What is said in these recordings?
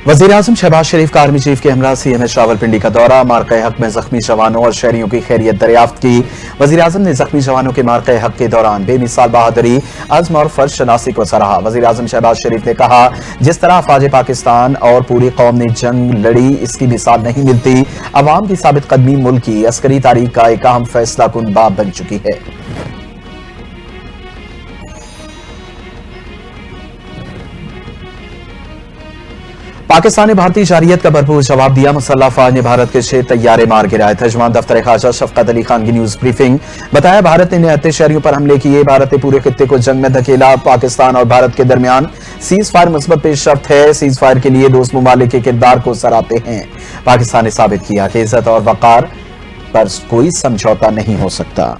वज़ीर-ए-आज़म शहबाज शरीफ का army chief के हमरा CMH रावलपिंडी का दौरा, मार्के हक में जख्मी जवानों और शहरियों की खैरियत दरियाफ्त की। वज़ीर-ए-आज़म ने जख्मी जवानों के मार्के हक के दौरान बेमिसाल बहादुरी, अज़्म और फर्ज शनासी को सराहा। वज़ीर-ए-आज़म शहबाज शरीफ ने कहा, जिस तरह अफ़वाज पाकिस्तान और पूरी कौम ने जंग लड़ी, इसकी मिसाल नहीं मिलती। अवाम की साबित कदमी मुल्क की अस्करी तारीख का एक अहम फैसला कुन बाब बन चुकी है। पाकिस्तान ने भारतीय शहरियत का भरपूर जवाब दिया। मुसल्लह अफवाज ने भारत के 6 तैयारे मार गिराए। तर्जुमान दफ्तर खारजा शफकत अली खान की न्यूज ब्रीफिंग। बताया, भारत ने 69 शहरियों पर हमले किए। भारत ने पूरे खित्ते को जंग में धकेला। पाकिस्तान और भारत के दरमियान सीज फायर मुस्बत पेशरफ्त है। सीज फायर के लिए दोस्त ममालिक के किरदार को सराहते हैं। पाकिस्तान ने साबित किया कि इज्जत और वकार पर कोई समझौता नहीं हो सकता।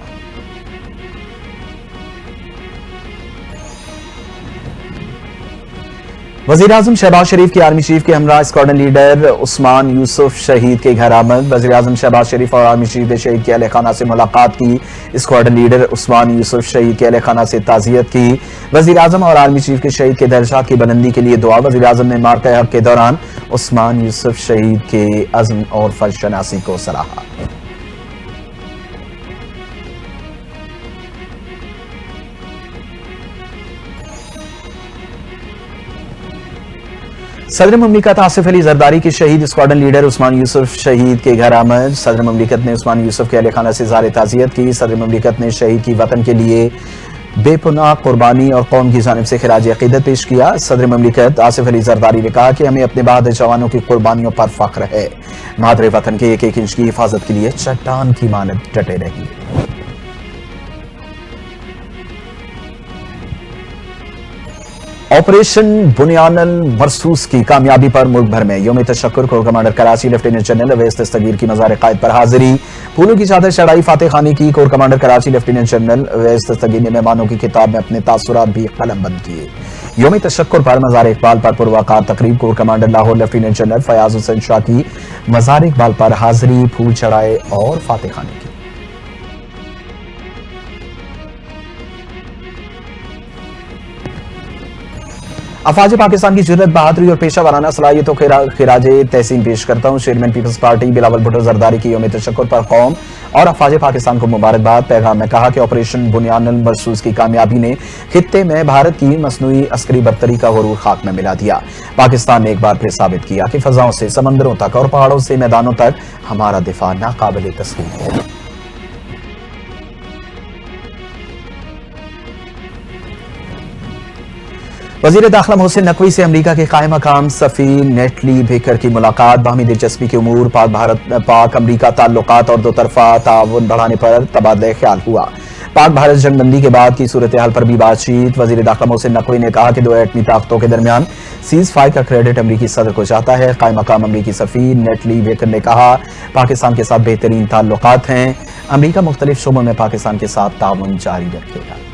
वज़ीर-ए-आज़म शहबाज शरीफ की आर्मी चीफ के हमरा स्क्वाड्रन लीडर उस्मान यूसुफ शहीद के घर आमद। वज़ीर-ए-आज़म शहबाज शरीफ और आर्मी चीफ ने शहीद के अहले खाना से मुलाकात की। स्क्वाड्रन लीडर उस्मान यूसुफ शहीद के अहले खाना से ताज़ियत की। वज़ीर-ए-आज़म और आर्मी चीफ के शहीद के दर्जात की बुलंदी के लिए दुआ। वज़ीर-ए-आज़म ने मार्के हक के दौरान उस्मान यूसुफ शहीद के अज़्म और फर्ज शनासी को सराहा। सदर मुमलिकत आसिफ अली जरदारी की शहीद स्क्वाड्रन लीडर उस्मान यूसुफ शहीद के घर आमद। सदर मुमलिकत ने उस्मान यूसुफ के अहले खाना से ज़ारे ताज़ियत की। सदर मुमलिकत ने शहीद की वतन के लिए बेपुनाह कुर्बानी और कौम की जानिब से खिराज अकीदत पेश किया। सदर मुमलिकत आसिफ अली जरदारी ने कहा कि हमें अपने बहादुर जवानों की कुर्बानियों पर फख्र है। मादरे वतन के एक एक इंच की हिफाजत के लिए चट्टान की मानद डटे रही। ऑपरेशन बुनियानुल मरसूस की कामयाबी पर मुल्क भर में यौम तशक्कुर। Core commander Karachi lieutenant general Awais Dastgir की मज़ार क़ायद पर हाजिरी। फूलों की चादर चढ़ाई, फातह खानी की। Core commander Karachi lieutenant general Awais Dastgir ने मेहमानों की किताब में अपने तासुरात भी कलमबंद किए। यौम तशक्कुर पर मज़ार इकबाल पर पुरवकार तकरीब। Corps commander Lahore lieutenant general Fayyaz Hussain Shah की मज़ार इकबाल पर हाजिरी, फूल चढ़ाए और फातह खानी की। अफवाज पाकिस्तान की जुर्रत, बहादुरी और पेशा वाराना सलाहियतों के खिराज तहसीन पेश करता हूँ। चेयरमैन पीपल्स पार्टी बिलावल भुट्टो जरदारी की यौम तशक्कुर पर कौम और अफवाज पाकिस्तान को मुबारकबाद। पैगाम में कहा कि ऑपरेशन बुनियानुल मरसूस की कामयाबी ने खित्ते में भारत की मसनूई अस्करी बर्तरी का गुरूर खाक में मिला दिया। पाकिस्तान ने एक बार फिर साबित किया कि फजाओं से समंदरों तक और पहाड़ों से मैदानों तक हमारा दिफा नाकाबिल तस्लीम है। वज़ीर दाखिला मोहसिन नकवी से अमरीका के कायम मकाम सफ़ी नेटली बेकर की मुलाकात। बाहमी दिलचस्पी के उमूर, पाक अमरीका ताल्लुकात और दो तरफा ताउन बढ़ाने पर तबादला ख्याल हुआ। पाक भारत जंगबंदी के बाद की सूरत हाल पर भी बातचीत। वज़ीर दाखिला मोहसिन नकवी ने कहा कि दो एटमी ताकतों के दरमियान सीज फायर का क्रेडिट अमरीकी सदर को जाता है। कायम मकाम अमरीकी सफ़ी नेटली बेकर ने कहा, पाकिस्तान के साथ बेहतरीन ताल्लुकात हैं। अमरीका मुख्तलिफ शोबों में पाकिस्तान के साथ ताउन जारी रखेगा।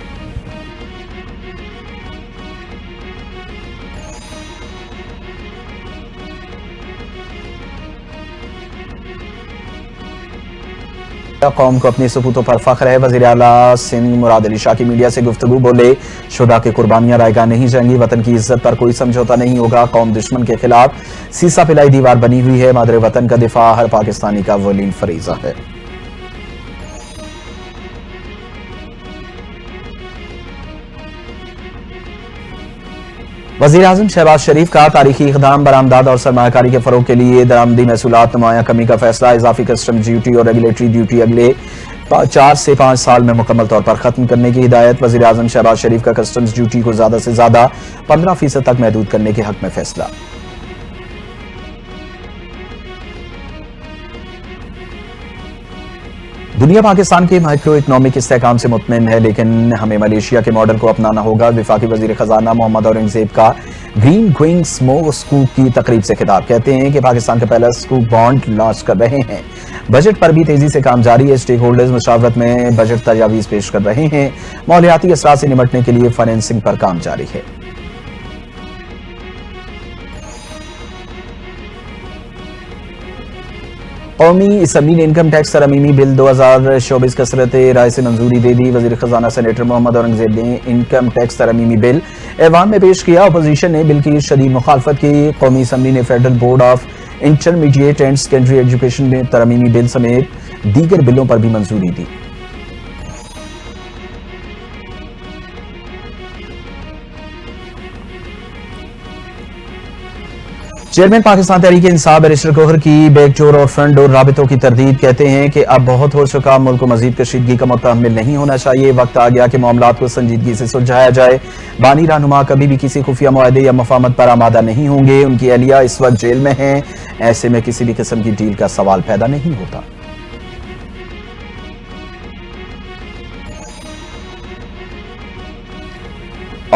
कौम को अपने सपूतों पर फख्र है। वज़ीर आला सिंध मुराद अली शाह की मीडिया से गुफ्तगू। बोले, शुदा की कुर्बानियां रायगा नहीं जाएंगी। वतन की इज्जत पर कोई समझौता नहीं होगा। कौम दुश्मन के खिलाफ सीसा पिलाई दीवार बनी हुई है। मादरे वतन का दिफा हर पाकिस्तानी का वलील फरीजा है। वज़ीर-ए-आज़म शहबाज शरीफ का तारीखी इक़दाम, बरामदात और सरमायाकारी के फ़रोग़ के लिए दरामदी महसूलात नुमाया कमी का फैसला। इजाफी कस्टम ड्यूटी और रेगुलेटरी ड्यूटी अगले 4 से 5 साल में मुकम्मल तौर पर खत्म करने की हिदायत। वज़ीर-ए-आज़म शहबाज शरीफ का कस्टम्स ड्यूटी को ज़्यादा से ज़्यादा 15% तक महदूद करने के हक में फैसला। दुनिया पाकिस्तान के माइक्रो इकनॉमिक इस्तेहकाम से मुतमिन है, लेकिन हमें मलेशिया के मॉडल को अपनाना होगा। वफाकी वजीर खजाना मोहम्मद औरंगजेब का ग्रीन गोइंग स्मोक स्कूप की तकरीब से खिताब। कहते हैं कि पाकिस्तान का पहला स्कूप बॉन्ड लॉन्च कर रहे हैं। बजट पर भी तेजी से काम जारी है। स्टेक होल्डर्स मुशावरत में बजट तजावीज पेश कर रहे हैं। मालियाती असरात से निपटने के लिए फाइनेंसिंग पर काम जारी है। قومی اسمبلی نے انکم ٹیکس ترمیمی بل 2024 کثرت رائے سے منظوری دے دی. وزیر خزانہ سینیٹر محمد اورنگزیب نے انکم ٹیکس ترمیمی بل ایوان میں پیش کیا. اپوزیشن نے بل کی شدید مخالفت کی. قومی اسمبلی نے federal board of intermediate and secondary education میں ترمیمی بل سمیت دیگر بلوں پر بھی منظوری دی. چیئرمین پاکستان تحریک انصاف بیرسٹر گوہر کی بیک ڈور اور فرنٹ ڈور رابطوں کی تردید. کہتے ہیں کہ اب بہت ہو چکا, ملک کو مزید کشیدگی کا متحمل نہیں ہونا چاہیے. وقت آ گیا کہ معاملات کو سنجیدگی سے سلجھایا جائے. بانی رہنما کبھی بھی کسی خفیہ معاہدے یا مفاہمت پر آمادہ نہیں ہوں گے. ان کی اہلیہ اس وقت جیل میں ہیں. ایسے میں کسی بھی قسم کی ڈیل کا سوال پیدا نہیں ہوتا.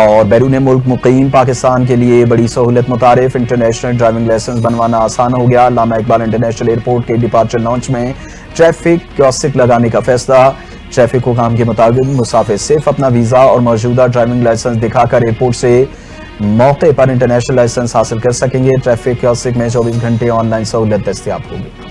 اور بیرون ملک مقیم پاکستان کے لیے بڑی سہولت متعارف. انٹرنیشنل ڈرائیونگ لائسنس بنوانا آسان ہو گیا. علامہ اقبال انٹرنیشنل ایئرپورٹ کے ڈپارچر لانچ میں ٹریفک کیوسک لگانے کا فیصلہ. ٹریفک حکام کے مطابق مسافر صرف اپنا ویزا اور موجودہ ڈرائیونگ لائسنس دکھا کر ایئرپورٹ سے موقع پر انٹرنیشنل لائسنس حاصل کر سکیں گے. ٹریفک کیوسک میں 24 گھنٹے آن لائن سہولت دستیاب ہوگی.